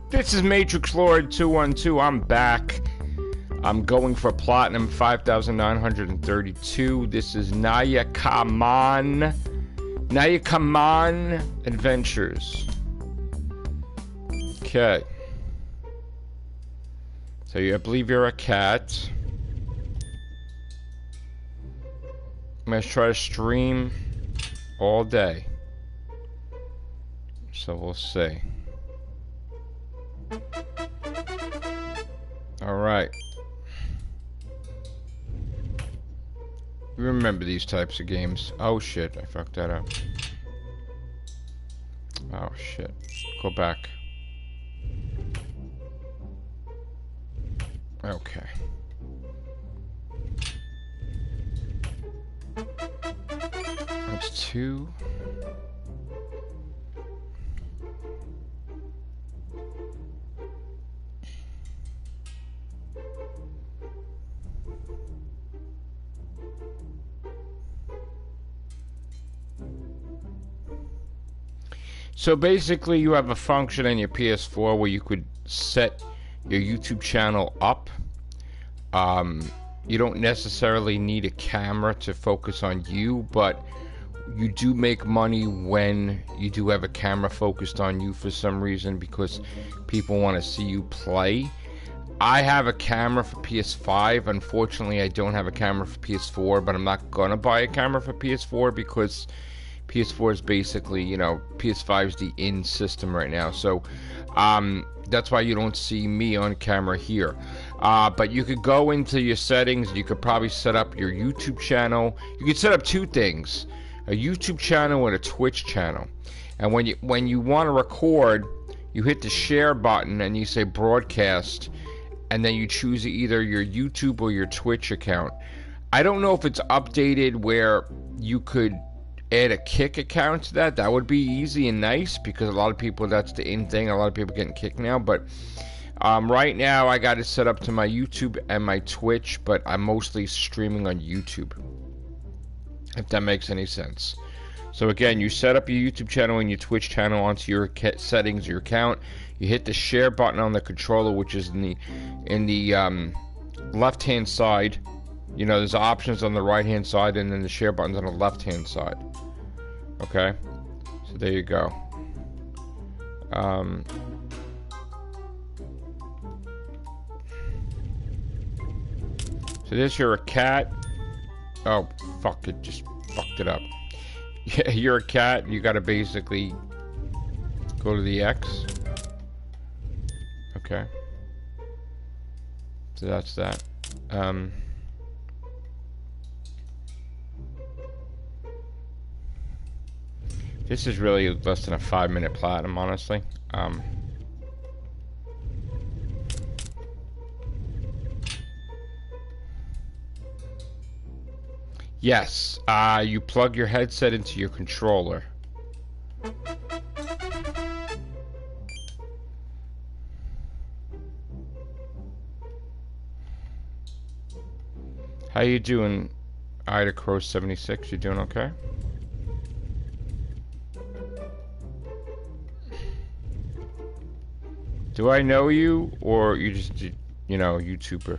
This is matrixlord212. I'm back. I'm going for platinum 5,932. This is Naya Kaman Adventures. Okay. So I believe you're a cat. I'm gonna try to stream all day. So we'll see. Alright. You remember these types of games. Oh shit, I fucked that up. Oh shit. Go back. Okay. That's 2. So basically you have a function in your PS4 where you could set your YouTube channel up. You don't necessarily need a camera to focus on you, but you do make money when you do have a camera focused on you for some reason, because people want to see you play. I have a camera for PS5. Unfortunately, I don't have a camera for PS4, but I'm not gonna buy a camera for PS4 because PS4 is basically, you know, PS5 is the in system right now. So that's why you don't see me on camera here. But you could go into your settings. You could probably set up your YouTube channel. You could set up 2 things: a YouTube channel and a Twitch channel. And when you want to record, you hit the share button and you say broadcast, and then you choose either your YouTube or your Twitch account. I don't know if it's updated where you could add a kick account to that. That would be easy and nice, because a lot of people, that's the in thing. A lot of people getting kicked now. But right now I got it set up to my YouTube and my Twitch, but I'm mostly streaming on YouTube, if that makes any sense. So again, you set up your YouTube channel and your Twitch channel onto your settings, your account. You hit the share button on the controller, which is in the left hand side. You know, there's options on the right hand side, and then the share button's on the left hand side. Okay, so there you go. So this, you're a cat. Oh fuck, it just fucked it up. Yeah, you're a cat. You gotta basically go to the X. Okay, so that's that. This is really less than a 5-minute platinum, honestly. Yes, you plug your headset into your controller. How you doing, Ida Crow 76? You doing okay? Do I know you, or you just, you know, YouTuber,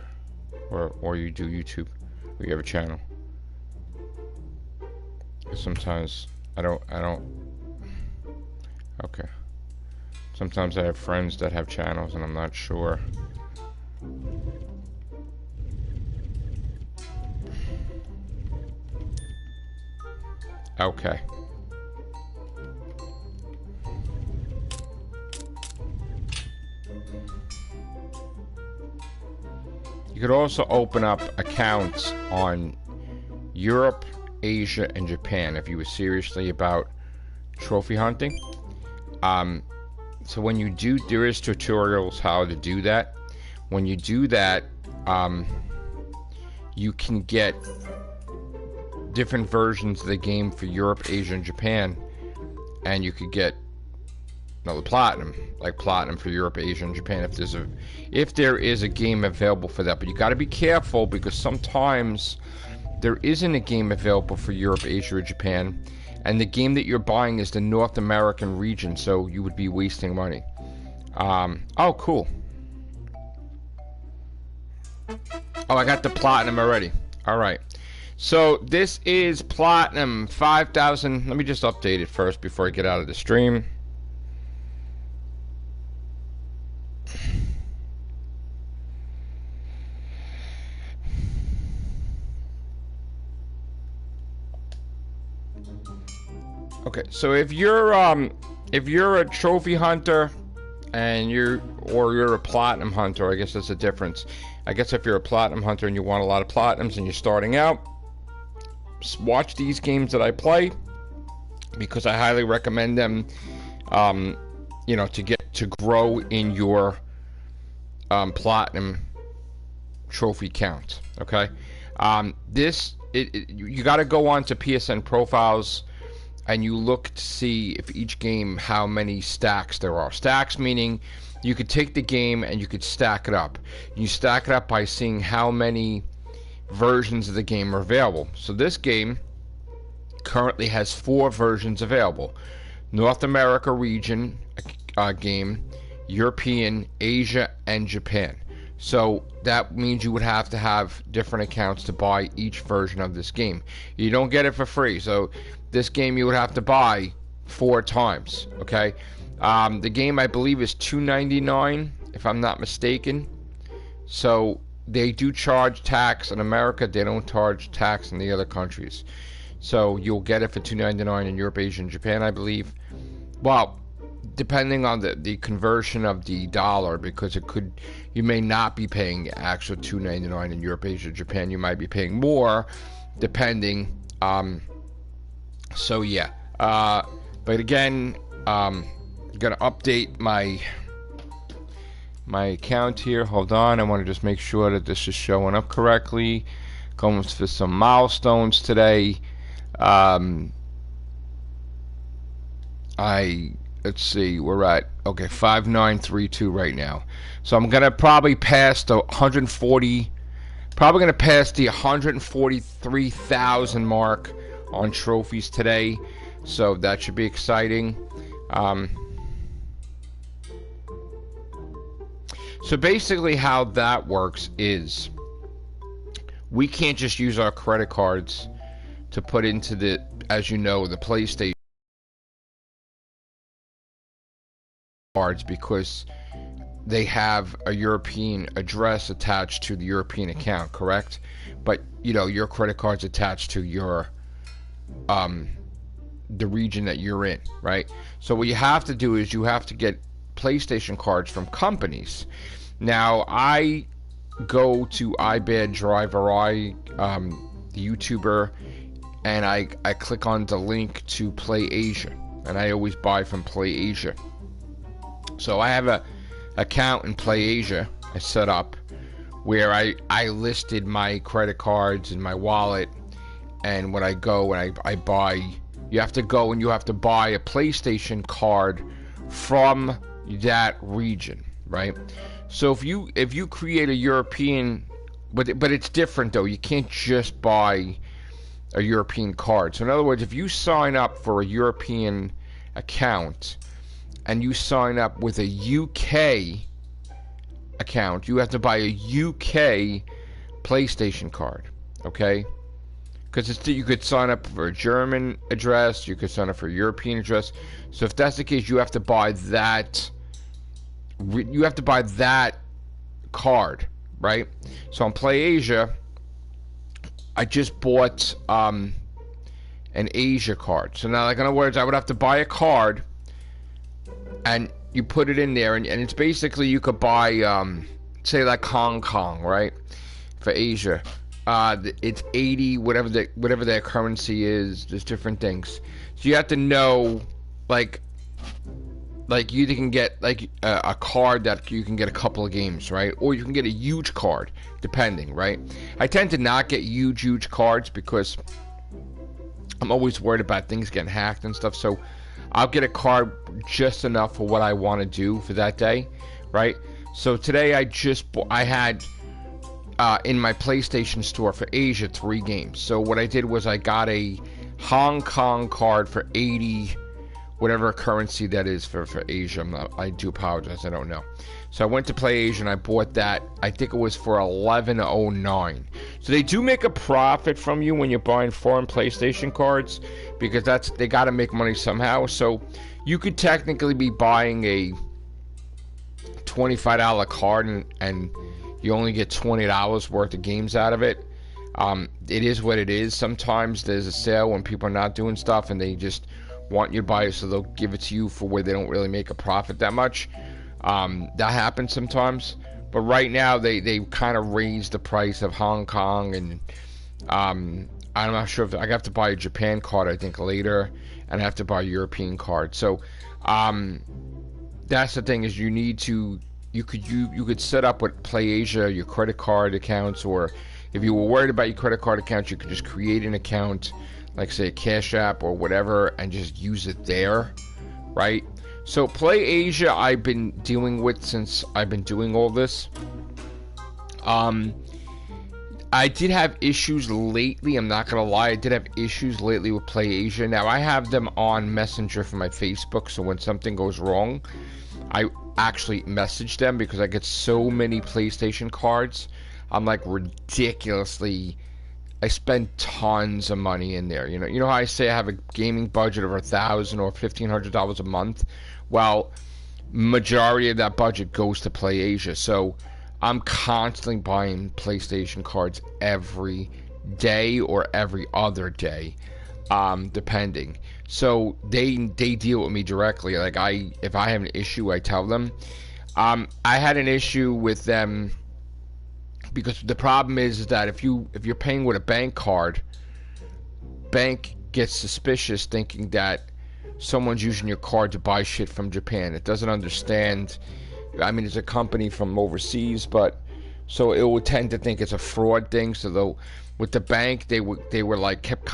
or you do YouTube, or you have a channel? Sometimes I don't. Okay. Sometimes I have friends that have channels, and I'm not sure. Okay. You could also open up accounts on Europe, Asia, and Japan if you were seriously about trophy hunting. So when you do, there is tutorials how to do that. When you do that, you can get different versions of the game for Europe, Asia, and Japan, and you could get the platinum, like platinum for Europe, Asia, and Japan if there is a game available for that. But you got to be careful, because sometimes there isn't a game available for Europe, Asia, or Japan, and the game that you're buying is the North American region, so you would be wasting money. Oh, cool. Oh, I got the platinum already. All right. So this is platinum 5,000. Let me just update it first before I get out of the stream. Okay, so if you're a trophy hunter and you're a platinum hunter, I guess that's the difference. I guess if you're a platinum hunter and you want a lot of platinums and you're starting out, watch these games that I play because I highly recommend them. You know, to grow in your platinum trophy count. Okay, you got to go on to PSN profiles and you look to see if each game how many stacks there are. Stacks meaning you could take the game and you could stack it up. You stack it up by seeing how many versions of the game are available. So this game currently has 4 versions available: North America region game, European, Asia, and Japan. So that means you would have to have different accounts to buy each version of this game. You don't get it for free. So this game you would have to buy 4 times. Okay, the game I believe is $2.99 if I'm not mistaken. So they do charge tax in America. They don't charge tax in the other countries. So you'll get it for $2.99 in Europe, Asia, and Japan, I believe. Well, depending on the conversion of the dollar, because you may not be paying actual $2.99 in Europe, Asia, Japan. You might be paying more, depending. So yeah. But again, I'm gonna update my account here. Hold on, I want to just make sure that this is showing up correctly. Going for some milestones today. Let's see, we're at 5932 right now. So I'm gonna probably pass the 140, probably gonna pass the 143,000 mark on trophies today. So that should be exciting. So basically how that works is we can't just use our credit cards to put into the, as you know, the PlayStation cards, because they have a European address attached to the European account, correct? But you know, your credit card's attached to your the region that you're in, right? So what you have to do is you have to get PlayStation cards from companies. Now I go to iBadDriver, the YouTuber, and I click on the link to Play Asia, and I always buy from Play Asia. So I have a account in Play Asia I set up where I listed my credit cards in my wallet, and when I go and I buy, you have to go and you have to buy a PlayStation card from that region, right? So if you create a European, but it's different though. You can't just buy a European card. So in other words, if you sign up for a European account and you sign up with a UK account, you have to buy a UK PlayStation card, okay? Because you could sign up for a German address, you could sign up for a European address. So if that's the case, you have to buy that. You have to buy that card, right? So on Play Asia, I just bought an Asia card. So now, like in other words, I would have to buy a card, and you put it in there, and it's basically you could buy, say like Hong Kong, right? For Asia, it's 80, whatever their currency is. There's different things, so you have to know, like you can get like a card that you can get a couple of games, right? Or you can get a huge card, depending, right? I tend to not get huge cards because I'm always worried about things getting hacked and stuff. So I'll get a card just enough for what I want to do for that day, right? So today I had in my PlayStation store for Asia 3 games. So what I did was I got a Hong Kong card for 80, whatever currency that is for Asia. I do apologize, I don't know. So I went to Play Asia and I bought that. I think it was for $11.09. So they do make a profit from you when you're buying foreign PlayStation cards, because they got to make money somehow. So you could technically be buying a $25 card and you only get $20 worth of games out of it. It is what it is. Sometimes there's a sale when people are not doing stuff and they just want you to buy it, so they'll give it to you for where they don't really make a profit that much. That happens sometimes, but right now they kind of raised the price of Hong Kong, and I'm not sure if I have to buy a Japan card, I think, later, and I have to buy a European card. So that's the thing, is you could set up with Play Asia your credit card accounts, or if you were worried about your credit card accounts, you could just create an account, like say a Cash App or whatever, and just use it there, right? So Play Asia I've been dealing with since I've been doing all this. I did have issues lately, I'm not gonna lie, I did have issues lately with Play Asia. Now I have them on Messenger for my Facebook, so when something goes wrong, I actually message them, because I get so many PlayStation cards. I'm like ridiculously, I spend tons of money in there. You know how I say I have a gaming budget of $1,000 or $1,500 a month? Well, majority of that budget goes to Play Asia. So I'm constantly buying PlayStation cards every day or every other day, depending. So they deal with me directly. Like if I have an issue, I tell them. I had an issue with them, because the problem is that if you're paying with a bank card, bank gets suspicious, thinking that someone's using your card to buy shit from Japan. It doesn't understand. I mean, it's a company from overseas, but so it would tend to think it's a fraud thing. So though with the bank, they were like kept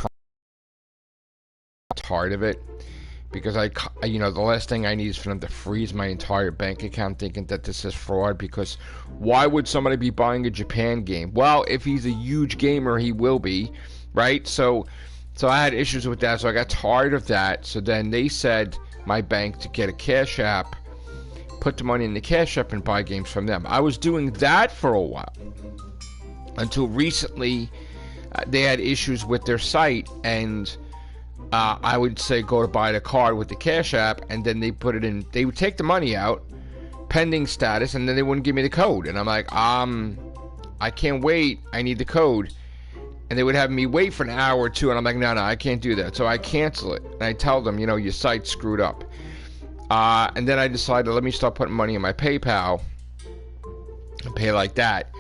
tired of it, because the last thing I need is for them to freeze my entire bank account, thinking that this is fraud. Because why would somebody be buying a Japan game? Well, if he's a huge gamer, he will be, right? So I had issues with that, so I got tired of that. So then they said, my bank, to get a Cash App, put the money in the Cash App and buy games from them. I was doing that for a while, until recently they had issues with their site, and I would say go to buy the card with the Cash App, and then they put it in, they would take the money out, pending status, and then they wouldn't give me the code. And I'm like, I can't wait, I need the code. And they would have me wait for an hour or two, and I'm like, no, I can't do that. So I cancel it, and I tell them, your site's screwed up. And then I decided, let me start putting money in my PayPal and pay like that,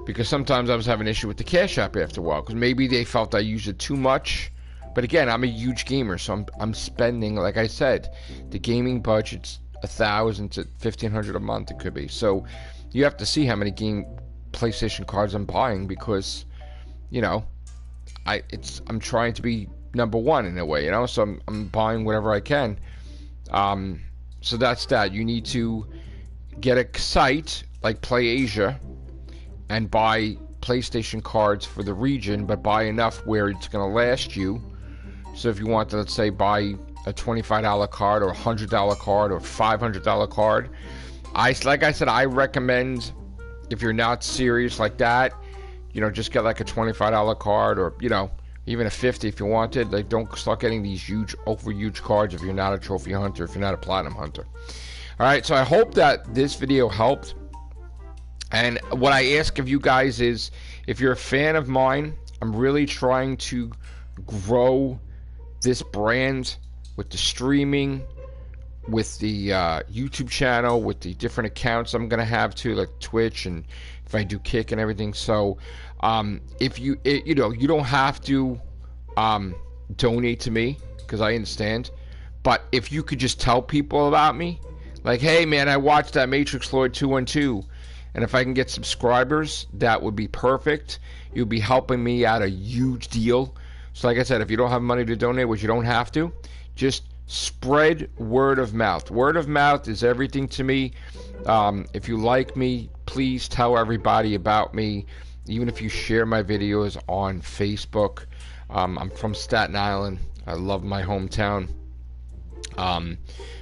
because sometimes I was having an issue with the Cash App after a while, because maybe they felt I used it too much. But again, I'm a huge gamer, so I'm spending, like I said, the gaming budget's $1,000 to $1,500 a month. It could be. So you have to see how many PlayStation cards I'm buying, because I'm trying to be number one in a way, so I'm buying whatever I can. So that's that. You need to get a site like Play Asia and buy PlayStation cards for the region, but buy enough where it's going to last you. So if you want to, let's say, buy a $25 card or a $100 card or $500 card, like I said, I recommend, if you're not serious like that, just get like a $25 card, or even a $50 if you wanted. Like, don't start getting these huge cards if you're not a trophy hunter, if you're not a platinum hunter. All right, so I hope that this video helped. And what I ask of you guys is, if you're a fan of mine, I'm really trying to grow this brand with the streaming, with the YouTube channel, with the different accounts I'm gonna have too, like Twitch, and if I do Kick and everything. So if you don't have to donate to me, because I understand, but if you could just tell people about me, like, hey man, I watched that matrixlord212, and if I can get subscribers, that would be perfect. You'll be helping me out a huge deal. So like I said, if you don't have money to donate, which you don't have to, just spread word of mouth. Word of mouth is everything to me. If you like me, please tell everybody about me. Even if you share my videos on Facebook. I'm from Staten Island. I love my hometown.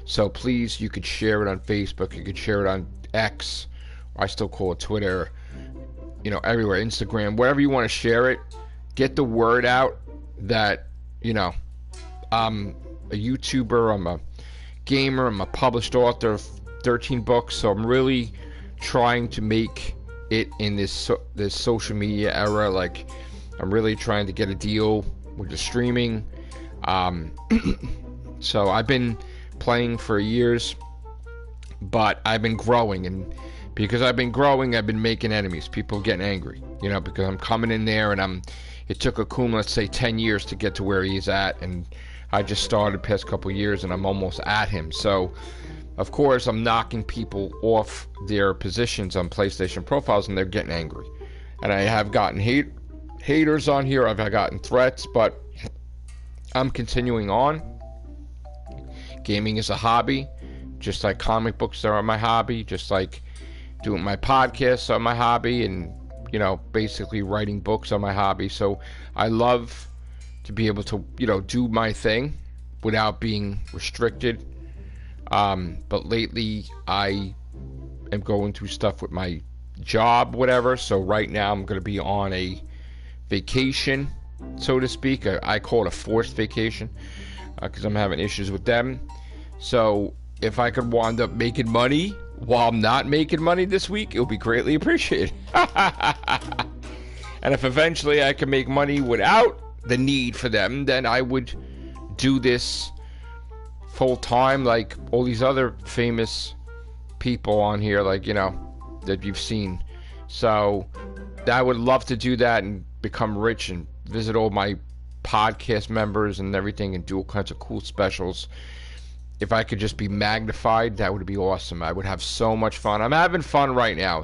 So please, you could share it on Facebook, you could share it on X, I still call it Twitter, everywhere, Instagram, wherever you want to share it. Get the word out that, I'm a YouTuber, I'm a gamer, I'm a published author of 13 books, so I'm really trying to make it in this social media era. Like, I'm really trying to get a deal with the streaming. So I've been playing for years, but I've been growing, and because I've been growing, I've been making enemies. People getting angry, because I'm coming in there, and it took Akuma, let's say, 10 years to get to where he's at, and I just started the past couple years, and I'm almost at him. So, of course, I'm knocking people off their positions on PlayStation profiles, and they're getting angry. And I have gotten haters on here. I've gotten threats, but I'm continuing on. Gaming is a hobby, just like comic books are my hobby, just like doing my podcasts are my hobby, and basically writing books are my hobby. So I love to be able to do my thing without being restricted. But lately I am going through stuff with my job, whatever. So right now I'm going to be on a vacation, so to speak. I call it a forced vacation because I'm having issues with them. So if I could wind up making money while I'm not making money this week, it would be greatly appreciated. And if eventually I can make money without the need for them, then I would do this full time, like all these other famous people on here, like that you've seen. So I would love to do that and become rich and visit all my podcast members and everything and do all kinds of cool specials. If I could just be magnified, that would be awesome. I would have so much fun. I'm having fun right now,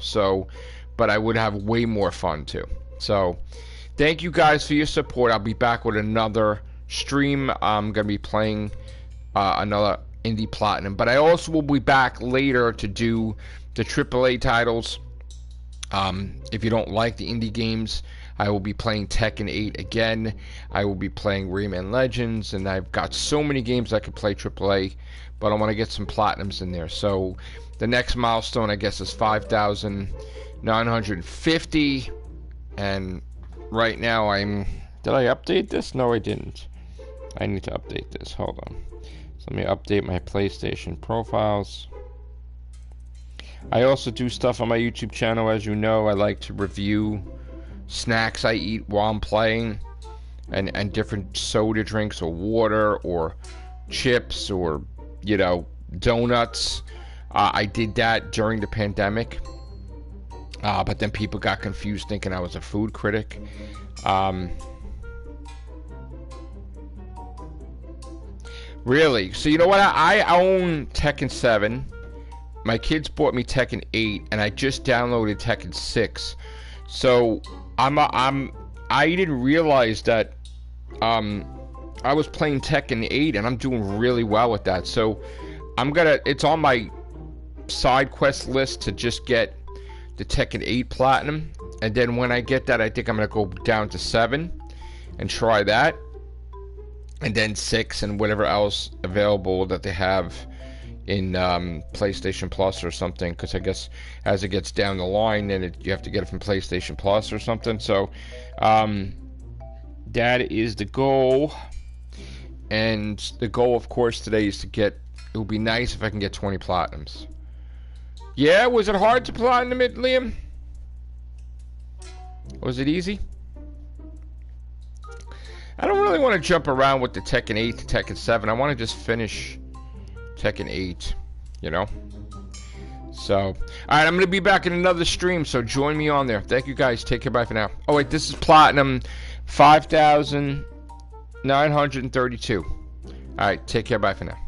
but I would have way more fun too. So thank you guys for your support. I'll be back with another stream. I'm going to be playing another Indie Platinum, but I also will be back later to do the AAA titles. If you don't like the indie games, I will be playing Tekken 8 again. I will be playing Rayman Legends, and I've got so many games I could play AAA, but I want to get some Platinums in there. So the next milestone, I guess, is 5,950, and right now did I update this? No, I didn't. I need to update this. Hold on. So let me update my PlayStation profiles. I also do stuff on my YouTube channel, as you know. I like to review snacks I eat while I'm playing, and different soda drinks or water or chips or donuts. I did that during the pandemic, but then people got confused thinking I was a food critic. Really? So you know what? I own Tekken 7. My kids bought me Tekken 8, and I just downloaded Tekken 6. So I didn't realize that I was playing Tekken 8, and I'm doing really well with that. So it's on my side quest list to just get the Tekken 8 Platinum, and then when I get that, I think I'm gonna go down to 7 and try that, and then 6 and whatever else available that they have in PlayStation Plus or something, because I guess as it gets down the line, then you have to get it from PlayStation Plus or something. So that is the goal, and the goal, of course, today is to get. It would be nice if I can get 20 Platinums. Yeah, was it hard to platinum it, Liam? Was it easy? I don't really want to jump around with the Tekken 8 to Tekken 7. I want to just finish Tekken 8, So, alright, I'm going to be back in another stream, so join me on there. Thank you guys. Take care. Bye for now. Oh, wait, this is Platinum 5,932. Alright, take care. Bye for now.